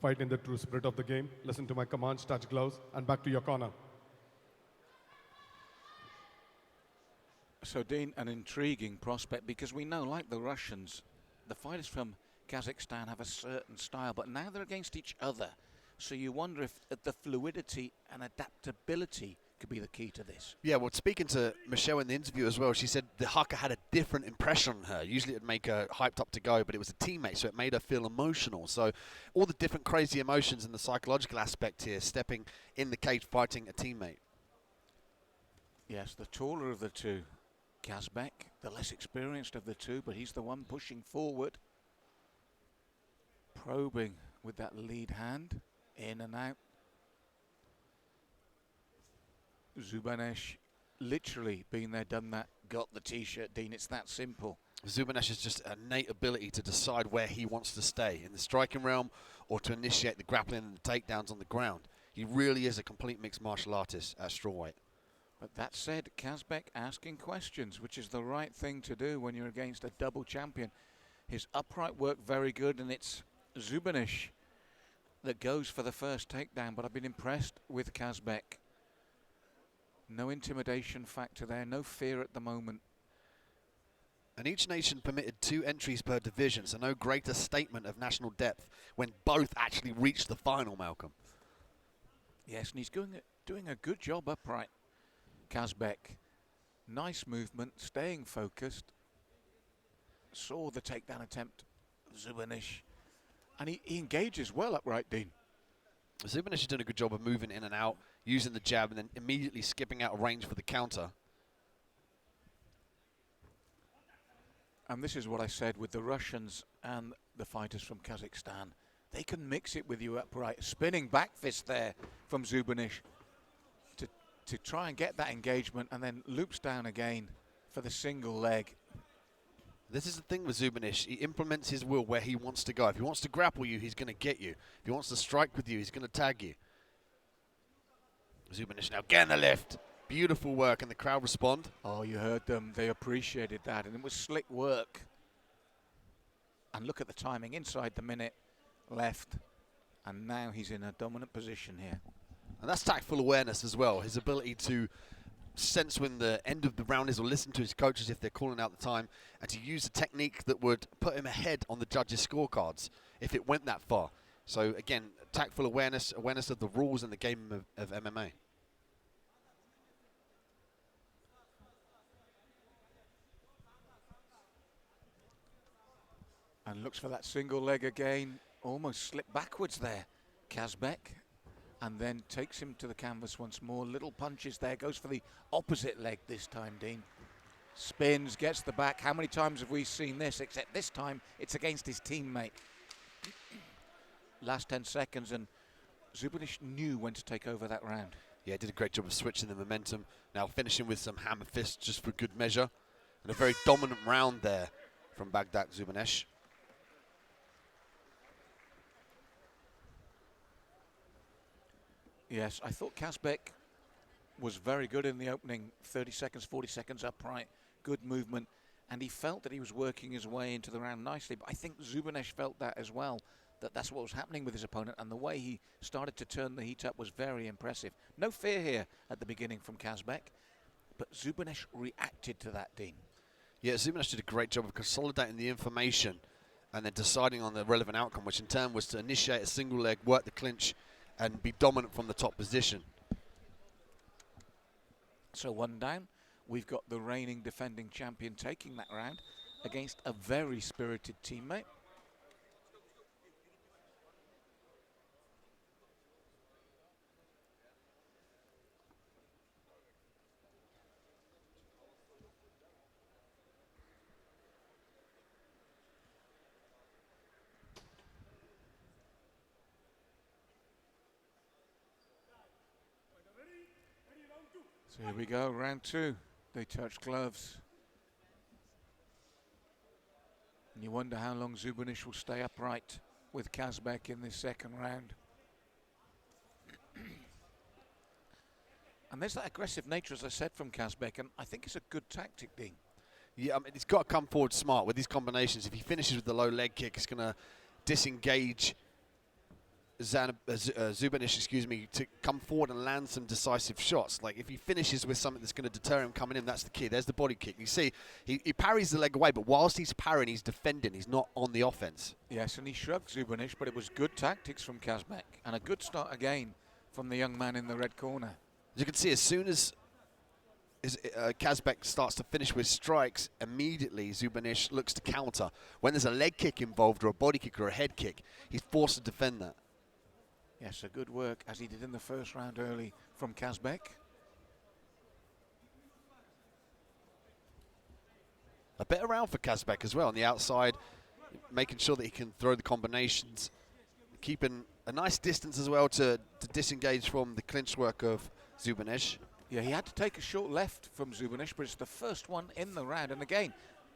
Fight in the true spirit of the game. Listen to my commands, touch gloves, and back to your corner. So, Dean, an intriguing prospect, because we know, like the Russians, the fighters from Kazakhstan have a certain style, but now they're against each other. So you wonder if the fluidity and adaptability could be the key to this. Yeah, well, speaking to Michelle in the interview as well, she said the haka had a different impression on her. Usually it would make her hyped up to go, but it was a teammate, so it made her feel emotional. So all the different crazy emotions and the psychological aspect here, stepping in the cage, fighting a teammate. Yes, the taller of the two, Kazbek, the less experienced of the two, but he's the one pushing forward. Probing with that lead hand, in and out. Zhubanysh literally been there, done that, got the t-shirt, Dean. It's that simple. Zhubanysh has just an innate ability to decide where he wants to stay, in the striking realm or to initiate the grappling and the takedowns on the ground. He really is a complete mixed martial artist at strawweight. But that said, Kazbek asking questions, which is the right thing to do when you're against a double champion. His upright work very good, and it's Zhubanysh that goes for the first takedown, but I've been impressed with Kazbek. No intimidation factor there, no fear at the moment. And each nation permitted 2 entries per division, so no greater statement of national depth when both actually reached the final, Malcolm. Yes, and he's doing a good job upright, Kazbek. Nice movement, staying focused. Saw the takedown attempt of Zhubanysh. And he engages well upright, Dean. Zhubanysh is doing a good job of moving in and out, using the jab, and then immediately skipping out of range for the counter. And this is what I said with the Russians and the fighters from Kazakhstan. They can mix it with you upright. Spinning back fist there from Zhubanysh to try and get that engagement, and then loops down again for the single leg. This is the thing with Zhubanysh. He implements his will where he wants to go. If he wants to grapple you, he's going to get you. If he wants to strike with you, he's going to tag you. Zhubanysh now getting the lift. Beautiful work, and the crowd respond. Oh, you heard them. They appreciated that, and it was slick work. And look at the timing. Inside the minute left, and now he's in a dominant position here. And that's tactful awareness as well. His ability to sense when the end of the round is, or listen to his coaches if they're calling out the time, and to use a technique that would put him ahead on the judges' scorecards if it went that far. So again, tactful awareness of the rules and the game of MMA. And looks for that single leg again. Almost slipped backwards there, Kazbek. And then takes him to the canvas once more. Little punches there. Goes for the opposite leg this time, Dean. Spins, gets the back. How many times have we seen this? Except this time, it's against his teammate. Last 10 seconds, and Zhubanysh knew when to take over that round. Yeah, did a great job of switching the momentum. Now finishing with some hammer fists just for good measure. And a very dominant round there from Bagdat Zhubanysh. Yes, I thought Kazbek was very good in the opening 30 seconds, 40 seconds upright, good movement, and he felt that he was working his way into the round nicely. But I think Zhubanysh felt that as well, that that's what was happening with his opponent, and the way he started to turn the heat up was very impressive. No fear here at the beginning from Kazbek, but Zhubanysh reacted to that, Dean. Yeah, Zhubanysh did a great job of consolidating the information and then deciding on the relevant outcome, which in turn was to initiate a single leg, work the clinch, and be dominant from the top position. So one down. We've got the reigning defending champion taking that round against a very spirited teammate. So here we go, round 2. They touch gloves. And you wonder how long Zhubanysh will stay upright with Kazbek in this second round. And there's that aggressive nature, as I said, from Kazbek, and I think it's a good tactic, Dean. Yeah, I mean, he's got to come forward smart with these combinations. If he finishes with the low leg kick, it's going to disengage Zhubanysh, excuse me, to come forward and land some decisive shots. Like if he finishes with something that's going to deter him coming in, that's the key. There's the body kick. You see, he parries the leg away, but whilst he's parrying, he's defending. He's not on the offense. Yes, and he shrugged Zhubanysh, but it was good tactics from Kazbek and a good start again from the young man in the red corner. As you can see, as soon as Kazbek starts to finish with strikes, immediately Zhubanysh looks to counter. When there's a leg kick involved or a body kick or a head kick, he's forced to defend that. Yes, a good work, as he did in the first round early from Kazbek. A better round for Kazbek as well on the outside, making sure that he can throw the combinations, keeping a nice distance as well to disengage from the clinch work of Zhubanysh. Yeah, he had to take a short left from Zhubanysh, but it's the first one in the round. And again,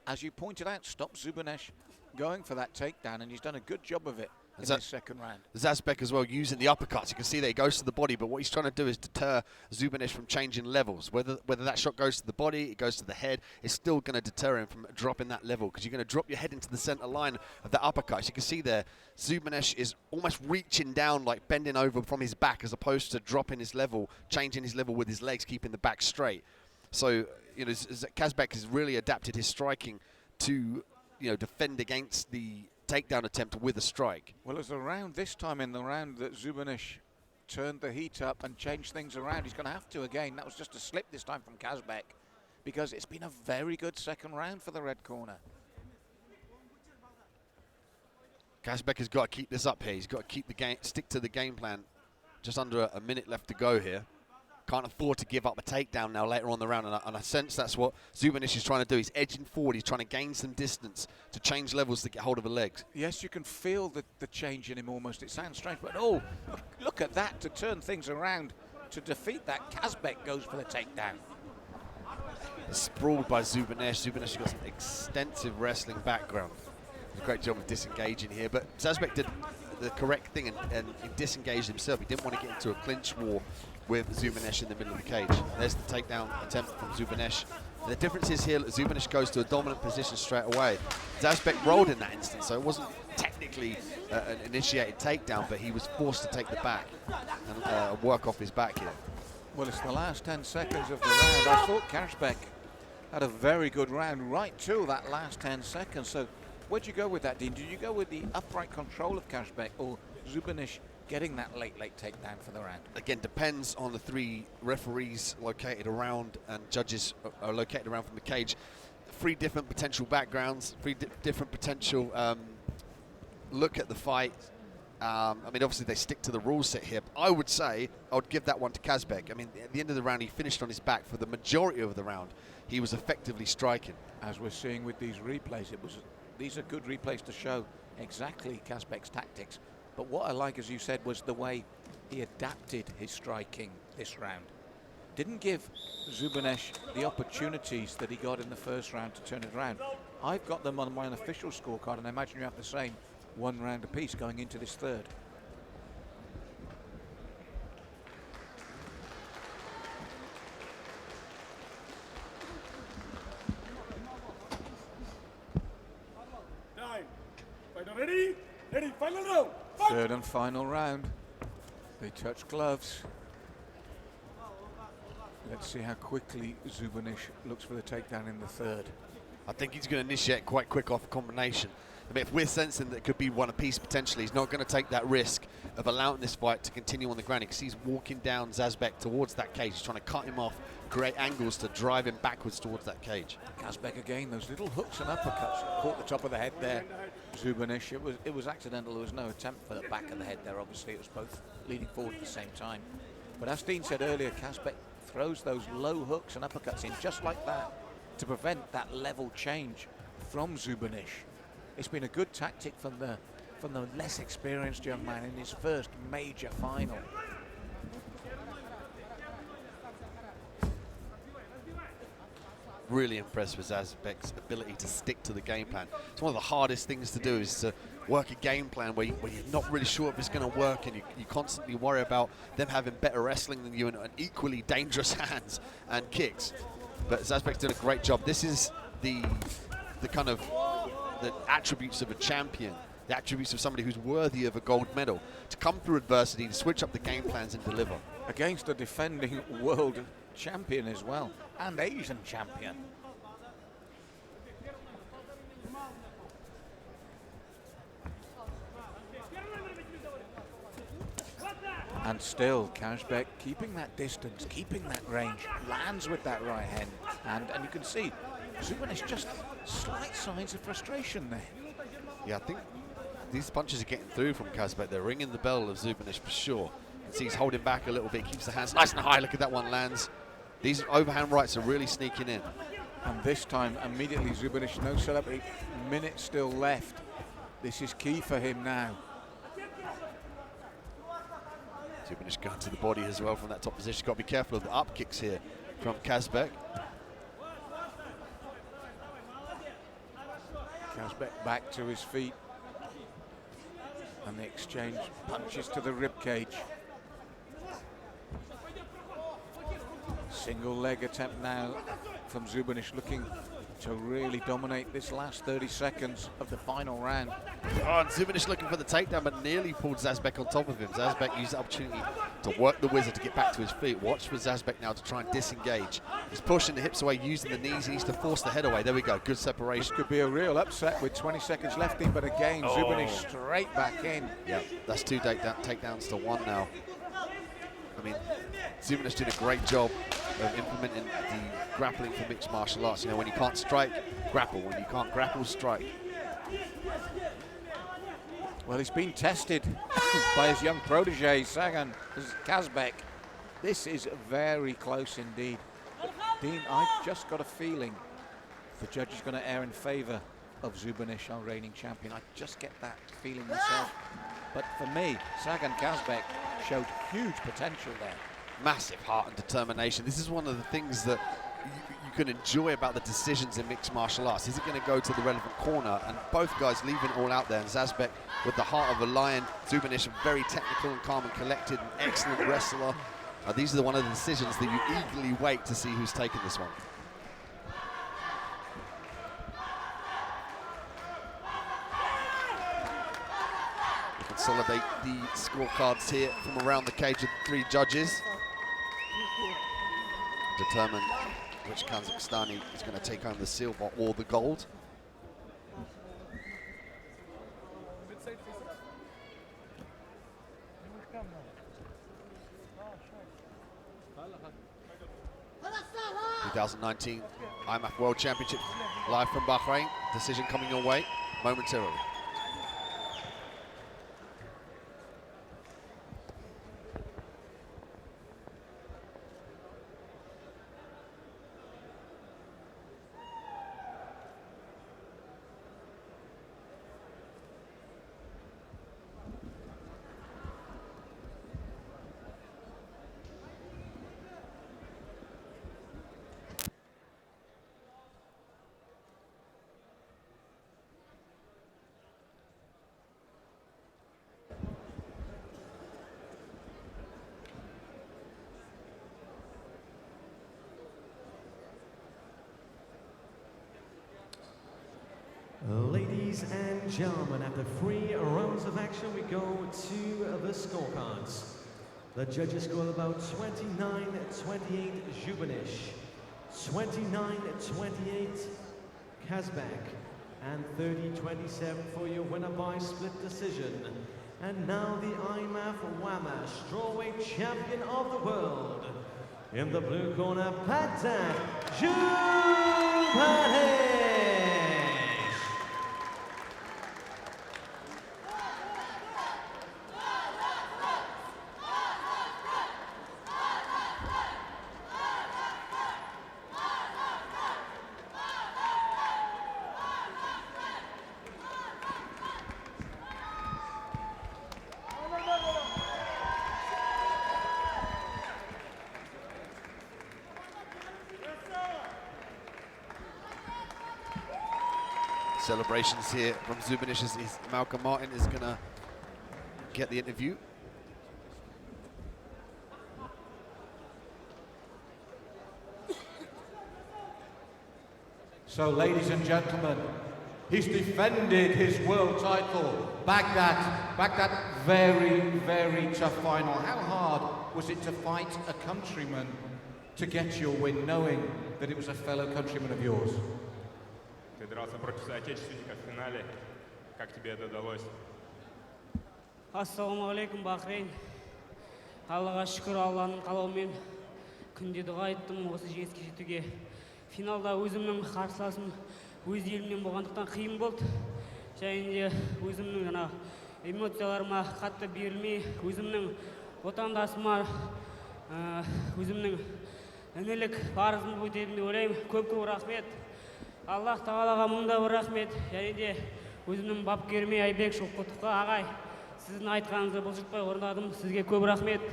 as you pointed out, stop Zhubanysh going for that takedown, and he's done a good job of it in this second round. Kazbek as well using the uppercuts. You can see that he goes to the body, but what he's trying to do is deter Zhubanysh from changing levels. Whether that shot goes to the body, it goes to the head, it's still going to deter him from dropping that level, because you're going to drop your head into the center line of the uppercuts. You can see there, Zhubanysh is almost reaching down, like bending over from his back, as opposed to dropping his level, changing his level with his legs, keeping the back straight. So, you know, Kazbek has really adapted his striking to, you know, defend against the takedown attempt with a strike. Well, it was around this time in the round that Zhubanysh turned the heat up and changed things around. He's going to have to again. That was just a slip this time from Kazbek, because it's been a very good second round for the red corner. Kazbek has got to keep this up here. He's got to keep the game, stick to the game plan. Just under a minute left to go here. Can't afford to give up a takedown now later on in the round, and I sense that's what Zhubanysh is trying to do. He's edging forward. He's trying to gain some distance to change levels to get hold of the legs. Yes, you can feel the change in him almost. It sounds strange, but oh, look at that, to turn things around, to defeat that. Kazbek goes for the takedown. Sprawled by Zhubanysh. Zhubanysh has got some extensive wrestling background. Did a great job of disengaging here, but Kazbek did the correct thing and he disengaged himself. He didn't want to get into a clinch war with Zhubanysh in the middle of the cage. There's the takedown attempt from Zhubanysh. The difference is here, Zhubanysh goes to a dominant position straight away. Kazbek rolled in that instance, so it wasn't technically an initiated takedown, but he was forced to take the back and work off his back here. Well, it's the last 10 seconds of the round. I thought Kazbek had a very good round right till that last 10 seconds. So where'd you go with that, Dean? Did you go with the upright control of Kazbek, or Zhubanysh getting that late takedown for the round? Again, depends on the three referees located around and judges are located around from the cage. Three different potential backgrounds, different potential look at the fight. I mean, obviously they stick to the rule set here. But I would say I would give that one to Kazbek. I mean, at the end of the round, he finished on his back. For the majority of the round, he was effectively striking. As we're seeing with these replays, these are good replays to show exactly Kazbek's tactics. But what I like, as you said, was the way he adapted his striking this round. Didn't give Zhubanysh the opportunities that he got in the first round to turn it around. I've got them on my unofficial scorecard, and I imagine you have the same, 1 round apiece going into this third. Ready? Ready, final round. Third and final round. They touch gloves. Let's see how quickly Zhubanysh looks for the takedown in the third. I think he's going to initiate quite quick off a combination. I mean, if we're sensing that it could be one apiece potentially, he's not going to take that risk of allowing this fight to continue on the ground, because he's walking down Kazbek towards that cage. He's trying to cut him off, create angles to drive him backwards towards that cage. Kazbek again, those little hooks and uppercuts. Caught the top of the head there, Zhubanysh. It was accidental. There was no attempt for the back of the head there. Obviously, it was both leading forward at the same time. But as Dean said earlier, Kazbek throws those low hooks and uppercuts in just like that to prevent that level change from Zhubanysh. It's been a good tactic from the less experienced young man in his first major final. Really impressed with Kazbek's ability to stick to the game plan. It's one of the hardest things to do, is to work a game plan where you're not really sure if it's going to work, and you constantly worry about them having better wrestling than you and equally dangerous hands and kicks. But Kazbek's done a great job. This is the kind of the attributes of a champion the attributes of somebody who's worthy of a gold medal, to come through adversity, to switch up the game plans and deliver. Against a defending world champion as well, and Asian champion. And still, Kazbek keeping that distance, keeping that range, lands with that right hand, and you can see Zhubanysh just slight signs of frustration there. Yeah, I think these punches are getting through from Kazbek. They're ringing the bell of Zhubanysh for sure. You see he's holding back a little bit, keeps the hands nice and high. Look at that one lands. These overhand rights are really sneaking in. And this time, immediately Zhubanysh, no setup, 8 minutes still left. This is key for him now. Zhubanysh going to the body as well from that top position. Got to be careful of the up kicks here from Kazbek. Kazbek back to his feet. And the exchange punches to the rib cage. Single leg attempt now from Zhubanysh, looking to really dominate this last 30 seconds of the final round. Oh, and Zhubanysh looking for the takedown, but nearly pulled Zazbek on top of him. Zazbek used the opportunity to work the wizard to get back to his feet. Watch for Zazbek now to try and disengage. He's pushing the hips away, using the knees. He needs to force the head away. There we go, good separation. This could be a real upset with 20 seconds left in, but again, Zhubanysh straight back in. Yeah, that's 2 takedowns to 1 now. I mean, Zhubanysh did a great job of implementing the grappling for mixed martial arts. You know, when you can't strike, grapple. When you can't grapple, strike. Well, he's been tested by his young protege, Sagyn Kazbek. This is very close indeed. Dean, I've just got a feeling the judge is going to err in favour of Zhubanysh, our reigning champion. I just get that feeling myself. But for me, Sagyn Kazbek showed huge potential there. Massive heart and determination. This is one of the things that you can enjoy about the decisions in mixed martial arts. Is it going to go to the relevant corner? And both guys leaving it all out there. And Zazbek with the heart of a lion. Zhubanysh very technical and calm and collected, an excellent wrestler. These are one of the decisions that you eagerly wait to see who's taking this one. Consolidate the scorecards here from around the cage of 3 judges. Determine which Kazakhstani is going to take home the silver or the gold. (2019) IMMAF World Championship live from Bahrain. Decision coming your way momentarily. Ladies and gentlemen, after 3 rounds of action, we go to the scorecards. The judges scored about 29-28 Zhubanysh, 29-28 Kazbek, and 30-27 for your winner by split decision. And now the IMMAF-WMMAA strawweight champion of the world. In the blue corner, Bagdat Zhubanysh. Celebrations here from Zhubanysh as Malcolm Martin is going to get the interview. So, ladies and gentlemen, He's defended his world title. Bagdat, very, very tough final. How hard was it to fight a countryman to get your win, knowing that it was a fellow countryman of yours? Ты дрался против соотечественника в финале. Как тебе это удалось? Ассаламу алейкум, Бахрейн. Аллаға шүкір, Алланың қалауымен күнде дұға еттім осы жеңіске жетуге. Финалда өзімнің қарсыласым өз елімнен болғандықтан қиын болды. Және де өзімнің эмоцияларыма қатты берілмей, өзімнің отандасыма, өзімнің інілік парызымды өтедім деп ойлаймын. Көп-көп рахмет. Аллах тағалаға мыңда бір рахмет. Және де өзімнің бапкеріме Айбек Шоққұтыққа ағай, сіздің айтқаныңызды бұлжытпай орындадым. Сізге көп рахмет.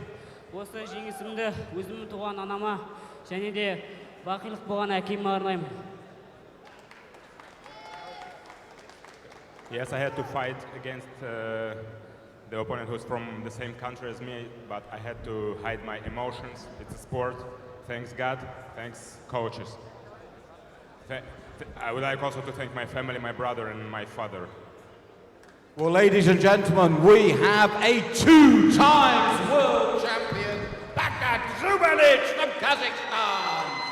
Осы жеңісімді өзімнің туған анама және де бақилық болған әкеме арнаймын. Yes, I had to fight against the opponent who's from the same country as me, but I had to hide my emotions. It's a sport. Thanks God, thanks coaches. I would like also to thank my family, my brother and my father. Well, ladies and gentlemen, we have a 2-time world champion, Bagdat Zhubanysh from Kazakhstan.